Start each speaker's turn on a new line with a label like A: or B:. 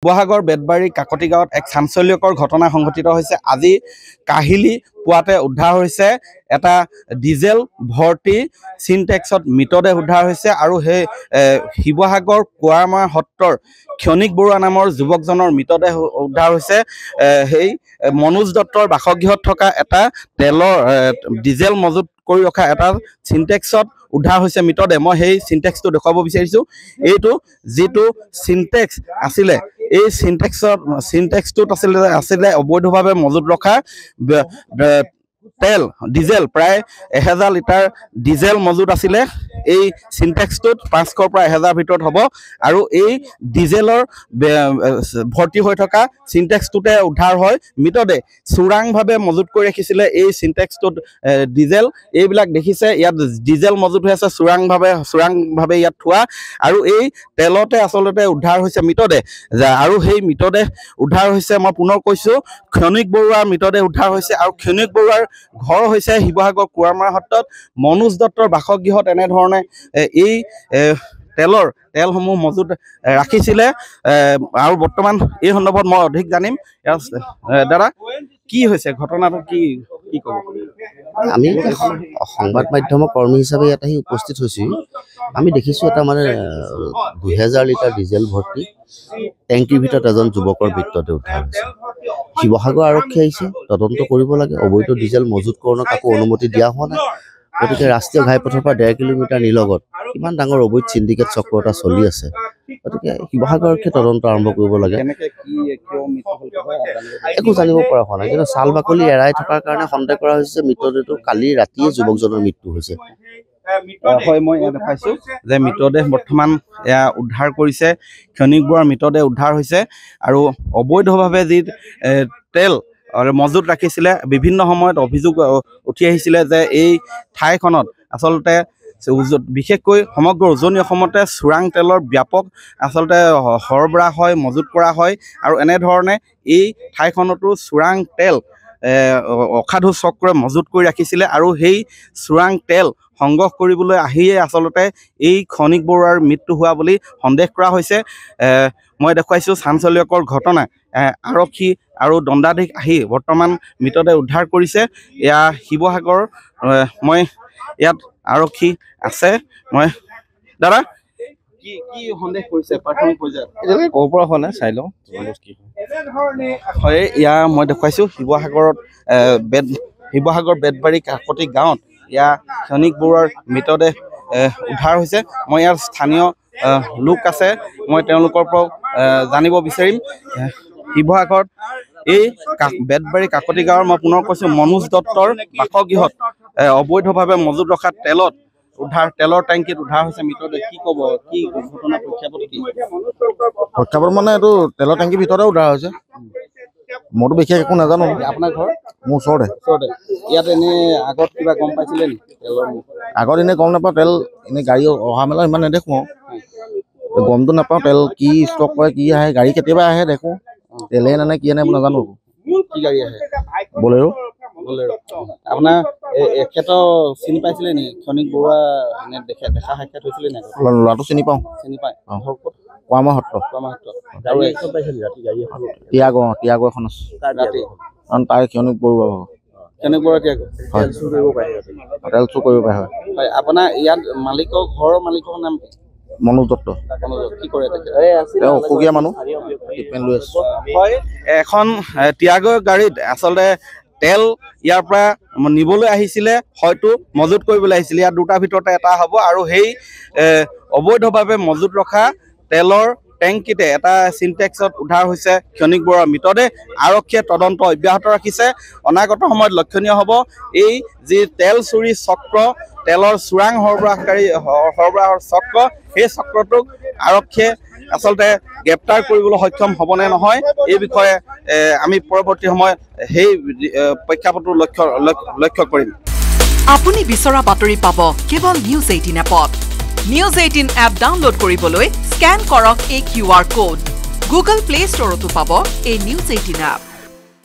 A: শিৱসাগৰ বেতবাৰী কাকতি গাঁৱত এক চাঞ্চল্যকৰ ঘটনা সংঘটিত হৈছে। আজি কাহিলি পুৱাতে উদ্ধাৰ হৈছে এটা ডিজেল ভৰ্তি সিনটেক্সত মৃতদেহ উদ্ধাৰ হৈছে আৰু সেই শিৱসাগৰ কুৱাৰমৰা সত্ৰৰ ক্ষণিক বৰুৱা নামৰ যুৱকজনৰ মৃতদেহ উদ্ধাৰ হৈছে। সেই মনোজ দত্তৰ বাসগৃহত থকা এটা তেলৰ ডিজেল মজুত কৰি ৰখা এটা সিনটেক্সত উদ্ধাৰ হৈছে মৃতদেহ। মই সেই সিনটেক্সটো দেখুৱাব বিচাৰিছোঁ। এইটো যিটো সিনটেক্স আছিলে, এই সিনটেক্সটোত আছিলে অবৈধভাৱে মজুত ৰখা তেল ডিজেল প্ৰায় 1000 লিটাৰ ডিজেল মজুত আছিলে। এই সিনটেক্সটোত 500 পৰা 1000 ভিতৰত হ'ব আৰু এই ডিজেলৰ ভৰ্তি হৈ থকা সিনটেক্সটোতে উদ্ধাৰ হয় মৃতদেহ। চোৰাংভাৱে মজুত কৰি ৰাখিছিলে এই সিনটেক্সটোত ডিজেল। এইবিলাক দেখিছে ইয়াত ডিজেল মজুত হৈ আছে চোৰাংভাৱে ইয়াত থোৱা আৰু এই তেলতে আচলতে উদ্ধাৰ হৈছে মৃতদেহ। আৰু সেই মৃতদেহ উদ্ধাৰ হৈছে, মই পুনৰ কৈছোঁ, ক্ষণিক বৰুৱাৰ মৃতদেহ উদ্ধাৰ হৈছে আৰু ক্ষণিক বৰুৱাৰ ঘৰ হৈছে শিৱসাগৰ কুৱাৰমৰা সত্ৰত। মনোজ দত্তৰ বাসগৃহত এনেধৰণে এই তেলসমূহ মজুত ৰাখিছিলে আৰু বৰ্তমান এই সন্দৰ্ভত মই অধিক জানিম। দাদা, কি হৈছে ঘটনাটো, কি ক'ব?
B: আমি সংবাদ মাধ্যমৰ কৰ্মী হিচাপে ইয়াত আহি উপস্থিত হৈছোঁ। আমি দেখিছোঁ এটা 2000 লিটাৰ ডিজেল ভৰ্তি টেংকিৰ ভিতৰত এজন যুৱকৰ মৃতদেহ উদ্ধাৰ হৈছে। শিৱসাগৰ আৰক্ষী আহিছে, তদন্ত কৰিব লাগে। অবৈধ ডিজেল মজুতকৰণৰ কাকো অনুমতি দিয়া হোৱা নাই। গতিকে ৰাষ্ট্ৰীয় ঘাইপথৰ পৰা 1.5 কিলোমিটাৰ নিলগত ইমান ডাঙৰ অবৈধ চিণ্ডিকেট চক্ৰ এটা চলি আছে। গতিকে শিৱসাগৰ আৰক্ষীয়ে তদন্ত আৰম্ভ কৰিব লাগে। একো জানিব পৰা হোৱা নাই, কিন্তু ছাল বাকলি এৰাই থকাৰ কাৰণে সন্দেহ কৰা হৈছে মৃতদেহটো কালি ৰাতিয়ে যুৱকজনৰ মৃত্যু হৈছে।
A: হয়, মই ইয়াত দেখাইছোঁ যে মৃতদেহ বৰ্তমান উদ্ধাৰ কৰিছে। ক্ষণিক বৰুৱাৰ মৃতদেহ উদ্ধাৰ হৈছে আৰু অবৈধভাৱে যি তেল মজুত ৰাখিছিলে, বিভিন্ন সময়ত অভিযোগ উঠি আহিছিলে যে এই ঠাইখনত আচলতে বিশেষকৈ সমগ্ৰ উজনি অসমতে চোৰাং তেলৰ ব্যাপক আচলতে সৰবৰাহ হয়, মজুত কৰা হয় আৰু এনেধৰণে এই ঠাইখনতো চোৰাং তেল অসাধু চক্ৰই মজুত কৰি ৰাখিছিলে আৰু সেই চোৰাং তেল সংগ্ৰহ কৰিবলৈ আহিয়ে আচলতে এই ক্ষণিক বৰুৱাৰ মৃত্যু হোৱা বুলি সন্দেহ কৰা হৈছে। মই দেখুৱাইছোঁ চাঞ্চল্যকৰ ঘটনা। আৰক্ষী আৰু দণ্ডাধীশ আহি বৰ্তমান মৃতদেহ উদ্ধাৰ কৰিছে। এয়া শিৱসাগৰ, মই ইয়াত আৰক্ষী আছে। মই দাদা, কি সন্দেহ কৰিছে প্ৰাথমিক পৰ্যায়ত?
B: ক'ৰ পৰা হোৱা নাই, চাই লওঁ কি
A: হয়। মই দেখুৱাইছোঁ শিৱসাগৰ বেতবাৰী কাকতি গাঁৱত ক্ষণিক বৰুৱাৰ মৃতদেহ উদ্ধাৰ হৈছে। মই ইয়াৰ স্থানীয় লোক আছে, মই তেওঁলোকৰ পৰাও জানিব বিচাৰিম। শিৱসাগৰত এই বেতবাৰী কাকতি গাঁৱৰ, মই পুনৰ কৈছোঁ, মনোজ দত্তৰ বাসগৃহত অবৈধভাৱে মজুত ৰখা তেলৰ টেংকিত উদ্ধাৰ হৈছে মৃতদেহ। কি ক'ব, কি ঘটনা প্ৰেক্ষাপট?
B: প্ৰক্ষাপট এইটো তেলৰ টেংকিৰ ভিতৰতে উদ্ধাৰ হৈছে। মইতো বিশেষ একো নাজানো।
A: আপোনাৰ ঘৰ?
B: মোৰ ওচৰতে।
A: ইয়াত এনে আগত কিবা গম পাইছিলে নেকি তেলৰ?
B: আগত এনেই গম নাপাওঁ, তেল এনেই গাড়ী অহা মেলা ইমান নেদেখোঁ, গমটো নাপাওঁ। তেল কি ষ্টক কৰে, কি আহে, গাড়ী কেতিয়াবা আহে দেখোঁ, তেলে নানে কি আনে নাজানো।
A: কি গাড়ী আহে?
B: বলেৰো।
A: আপোনাৰ এখেতৰ চিনি পাইছিলে নেকি? ক্ষণিক বৰুৱা এনে দেখা সাক্ষাৎ হৈছিলে নেকি?
B: ল'ৰাটো চিনি পাওঁ।
A: চিনি পায়?
B: কুৱাৰমৰা সত্ৰ।
A: আৰু এখন পাইছিলে ৰাতি গাড়ী এখন?
B: টিয়াগো এখন আছে ৰাতি, কাৰণ তাই ক্ষণিক বৰুৱা
A: ক্ষণিক বৰুৱা টিয়াগো তেল
B: চুৰ কৰিব পাৰে।
A: হয়, আপোনাৰ ইয়াত ঘৰৰ মালিকৰ নাম কি?
B: মনোজ দত্ত।
A: কি কৰে?
B: তেওঁ অসুখীয়া মানুহ, ট্ৰিটমেণ্ট লৈ আছে।
A: হয়, এখন টিয়াগো গাড়ীত আচলতে তেল ইয়াৰ পৰা নিবলৈ আহিছিলে, হয়তো মজুত কৰিবলৈ আহিছিলে। ইয়াত দুটাৰ ভিতৰতে এটা হ'ব আৰু সেই অবৈধভাৱে মজুত ৰখা তেলৰ টেংকিতে এটা সিনটেক্সত উদ্ধাৰ হৈছে ক্ষণিক বৰুৱাৰ মৃতদেহ। আৰক্ষীয়ে তদন্ত অব্যাহত ৰাখিছে। অনাগত সময়ত লক্ষণীয় হ'ব এই যি তেল চুৰি চক্ৰ, তেলৰ চোৰাং সৰবৰাহৰ চক্ৰ, সেই চক্ৰটোক আৰক্ষীয়ে আচলতে গ্ৰেপ্তাৰ কৰিবলৈ সক্ষম হ'বনে নহয়, এই বিষয়ে আমি পৰৱৰ্তী সময়ত সেই প্ৰেক্ষাপটটো লক্ষ্য কৰিম।
C: আপুনি বিচৰা বাতৰি পাব কেৱল নিউজ 18 এপত। নিউজ 18 এপ ডাউনলোড কৰিবলৈ স্কেন কৰক এই QR কোড। গুগল প্লে ষ্টৰতো পাব এই নিউজ 18 এপ।